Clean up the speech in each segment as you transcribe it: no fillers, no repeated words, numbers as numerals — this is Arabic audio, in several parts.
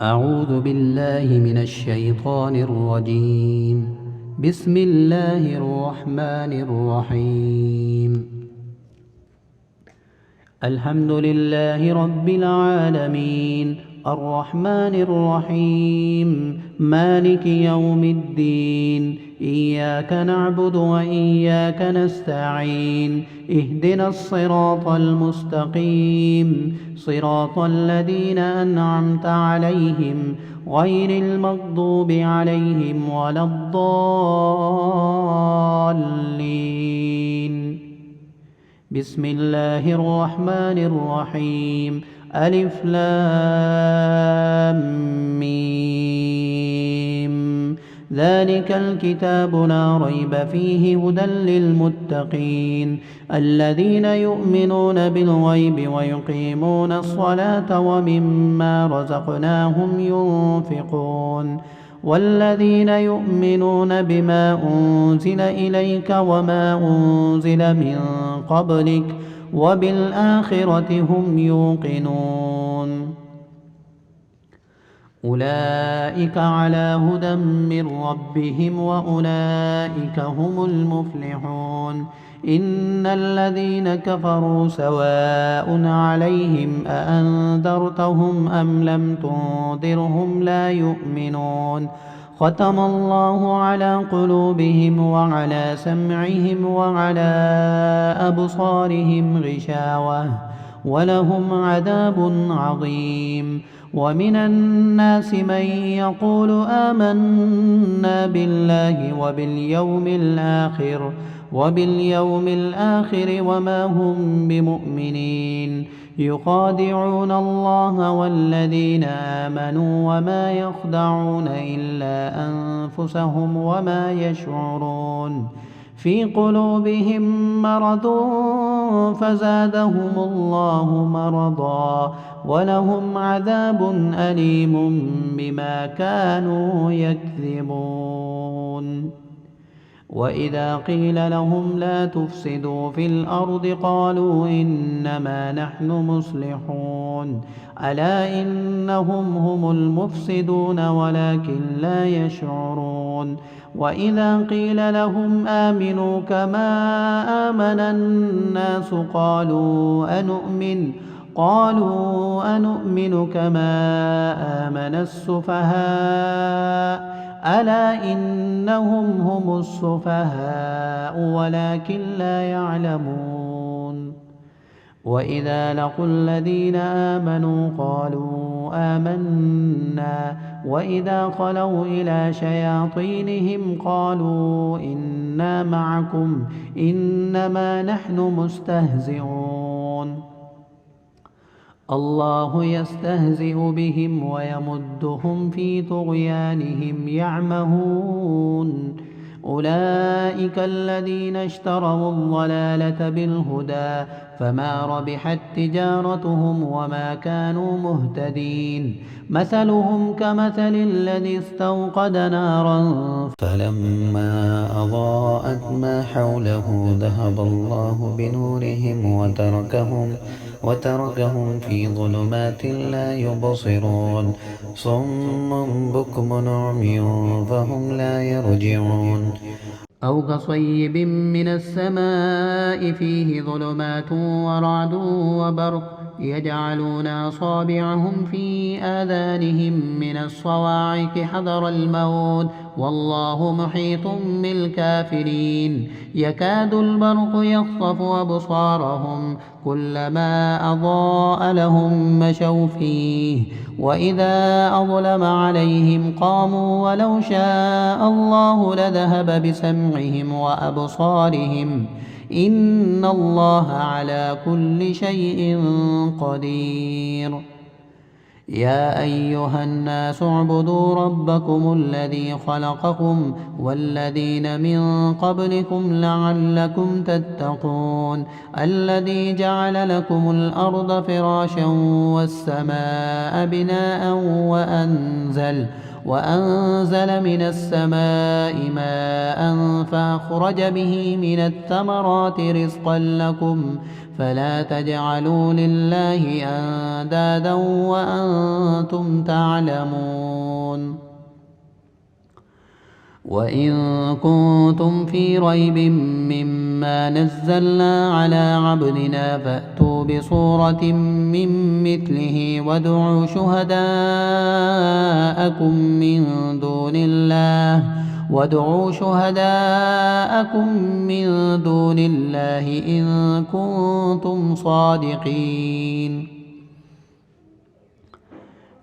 أعوذ بالله من الشيطان الرجيم. بسم الله الرحمن الرحيم. الحمد لله رب العالمين، الرحمن الرحيم، مالك يوم الدين. إياك نعبد وإياك نستعين. اهدنا الصراط المستقيم، صراط الذين أنعمت عليهم غير المغضوب عليهم ولا الضالين. بسم الله الرحمن الرحيم. ألف لام ميم. ذلك الكتاب لا ريب فيه هدى للمتقين الذين يؤمنون بالغيب ويقيمون الصلاة ومما رزقناهم ينفقون والذين يؤمنون بما أنزل إليك وما أنزل من قبلك وبالآخرة هم يوقنون. أولئك على هدى من ربهم وأولئك هم المفلحون. إن الذين كفروا سواء عليهم أأنذرتهم أم لم تنذرهم لا يؤمنون. ختم الله على قلوبهم وعلى سمعهم وعلى أبصارهم غشاوة ولهم عذاب عظيم. ومن الناس من يقول آمنا بالله وباليوم الآخر وما هم بمؤمنين. يخادعون الله والذين آمنوا وما يخدعون إلا أنفسهم وما يشعرون. في قلوبهم مرض فزادهم الله مرضا ولهم عذاب أليم بما كانوا يكذبون. وإذا قيل لهم لا تفسدوا في الأرض قالوا إنما نحن مصلحون. ألا إنهم هم المفسدون ولكن لا يشعرون. وإذا قيل لهم آمنوا كما آمن الناس قالوا أنؤمن كما آمن السفهاء. ألا إنهم هم السفهاء ولكن لا يعلمون. وإذا لقوا الذين آمنوا قالوا آمنا وإذا خلوا إلى شياطينهم قالوا إنا معكم إنما نحن مستهزئون. الله يستهزئ بهم ويمدهم في طغيانهم يعمهون. أولئك الذين اشتروا الضلالة بالهدى فما ربحت تجارتهم وما كانوا مهتدين. مثلهم كمثل الذي استوقد نارا فلما أضاءت ما حوله ذهب الله بنورهم وتركهم في ظلمات لا يبصرون. صم بكم عمي فهم لا يرجعون. أو كصيب من السماء فيه ظلمات ورعد وبرق يجعلون أصابعهم في آذانهم من الصواعق حذر الموت والله محيط بالكافرين. يكاد البرق يخطف أبصارهم كلما أضاء لهم مشوا فيه وإذا أظلم عليهم قاموا ولو شاء الله لذهب بسمعهم وأبصارهم إن الله على كل شيء قدير. يا أيها الناس اعبدوا ربكم الذي خلقكم والذين من قبلكم لعلكم تتقون. الذي جعل لكم الأرض فراشا والسماء بناء وأنزل من السماء ماء فأخرج به من الثمرات رزقا لكم فلا تجعلوا لله أندادا وأنتم تعلمون وإن كنتم في ريب مما نزلنا على عبدنا فأتوا بصورة من مثله وادعوا شهداءكم من دون الله إن كنتم صادقين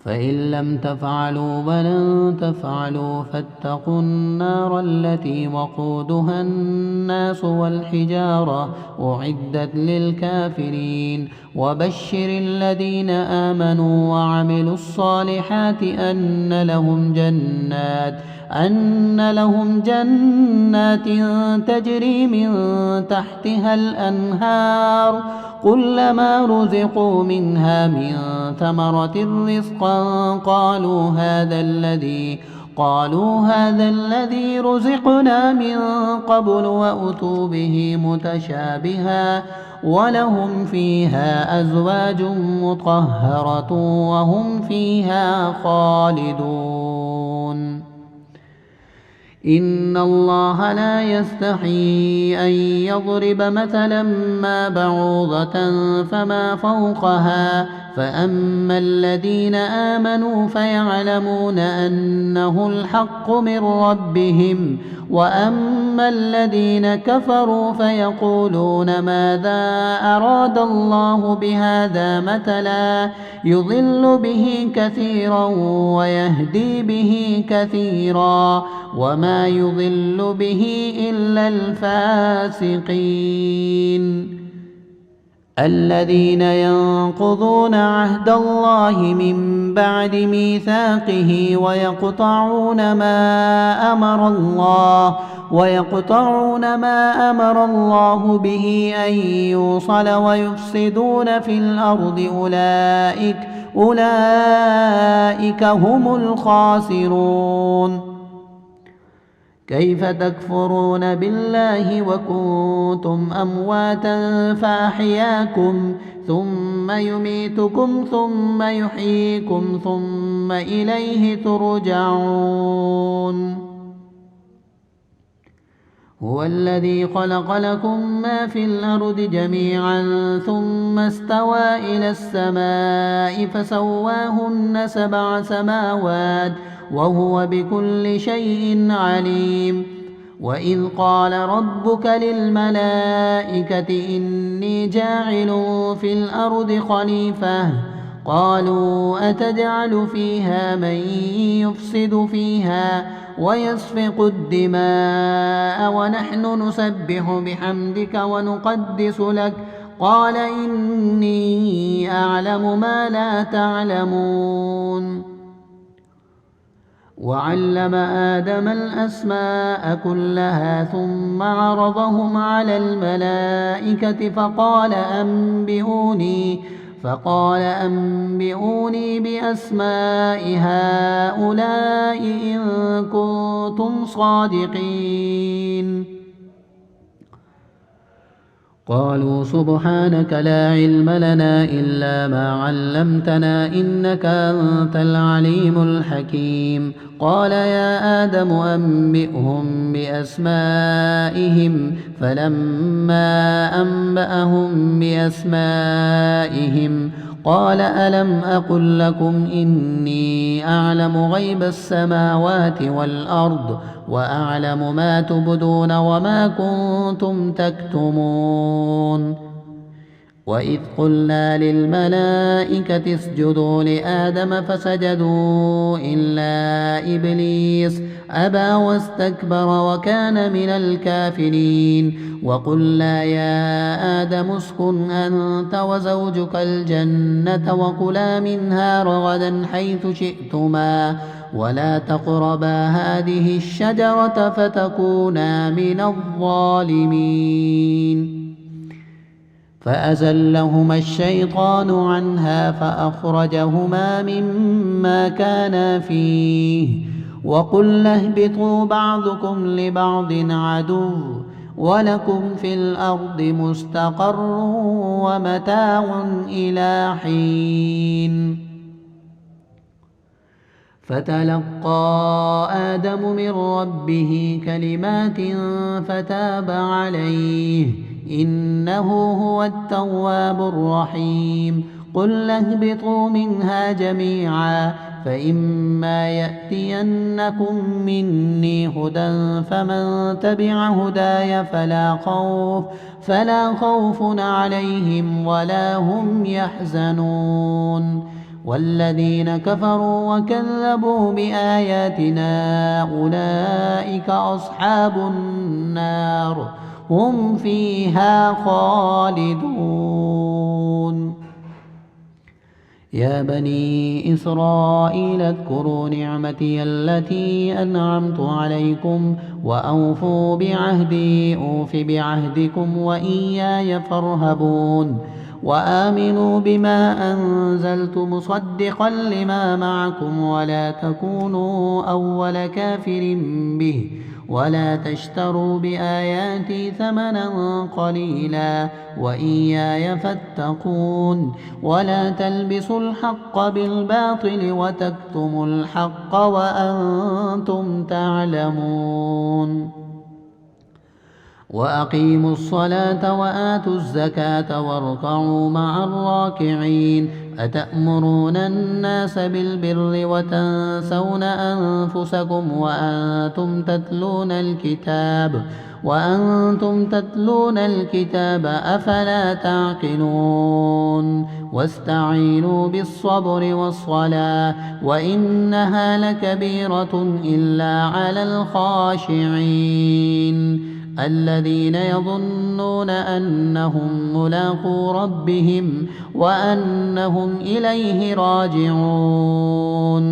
فإن لم تفعلوا ولن تفعلوا فاتقوا النار التي وقودها الناس والحجارة أعدت للكافرين وبشر الذين آمنوا وعملوا الصالحات أن لهم جنات تجري من تحتها الأنهار كلما رزقوا منها من ثمرة رزقا قالوا هذا الذي رزقنا من قبل وأتوا به متشابها ولهم فيها أزواج مطهرة وهم فيها خالدون إن الله لا يستحيي أن يضرب مثلا ما بعوضة فما فوقها فأما الذين آمنوا فيعلمون أنه الحق من ربهم وأما الذين كفروا فيقولون ماذا أراد الله بهذا مثلا يضل به كثيرا ويهدي به كثيرا وما يضل به إلا الفاسقين الذين ينقضون عهد الله من بعد ميثاقه ويقطعون ما أمر الله به أن يوصل ويفسدون في الأرض أولئك هم الخاسرون كيف تكفرون بالله وكنتم أمواتا فأحياكم ثم يميتكم ثم يحييكم ثم إليه ترجعون هو الذي خلق لكم ما في الأرض جميعا ثم استوى إلى السماء فسواهن 7 سماوات وهو بكل شيء عليم وإذ قال ربك للملائكة إني جاعل في الأرض خليفة قالوا أتجعل فيها من يفسد فيها ويسفك الدماء ونحن نسبح بحمدك ونقدس لك قال إني أعلم ما لا تعلمون وعلم آدم الأسماء كلها ثم عرضهم على الملائكة فقال أنبئوني بأسماء هؤلاء إن كنتم صادقين قالوا سبحانك لا علم لنا إلا ما علمتنا إنك أنت العليم الحكيم قال يا آدم أنبئهم بأسمائهم فلما أنبأهم بأسمائهم قال ألم أقل لكم إني أعلم غيب السماوات والأرض وأعلم ما تبدون وما كنتم تكتمون وإذ قلنا للملائكة اسجدوا لآدم فسجدوا إلا إبليس أبى واستكبر وكان من الكافرين وقلنا يا آدم اسكن أنت وزوجك الجنة وكلا منها رغدا حيث شئتما ولا تقربا هذه الشجرة فتكونا من الظالمين فأزلهما الشيطان عنها فأخرجهما مما كانا فيه وقلنا اهبطوا بعضكم لبعض عدو ولكم في الأرض مستقر ومتاع إلى حين فتلقى آدم من ربه كلمات فتاب عليه إنه هو التواب الرحيم قلنا اهبطوا منها جميعا فإما يأتينكم مني هدى فمن تبع هداي فلا خوف عليهم ولا هم يحزنون والذين كفروا وكذبوا بآياتنا أولئك أصحاب النار هم فيها خالدون يا بني إسرائيل اذكروا نعمتي التي أنعمت عليكم وأوفوا بعهدي أوف بعهدكم وإياي فارهبون وآمنوا بما أنزلت مصدقا لما معكم ولا تكونوا أول كافر به ولا تشتروا بآياتي ثمنا قليلا وإياي فاتقون ولا تلبسوا الحق بالباطل وتكتموا الحق وأنتم تعلمون وأقيموا الصلاة وآتوا الزكاة واركعوا مع الراكعين أتأمرون الناس بالبر وتنسون أنفسكم وأنتم تتلون الكتاب أفلا تعقلون واستعينوا بالصبر والصلاة وإنها لكبيرة إلا على الخاشعين الذين يظنون أنهم ملاقو ربهم وأنهم إليه راجعون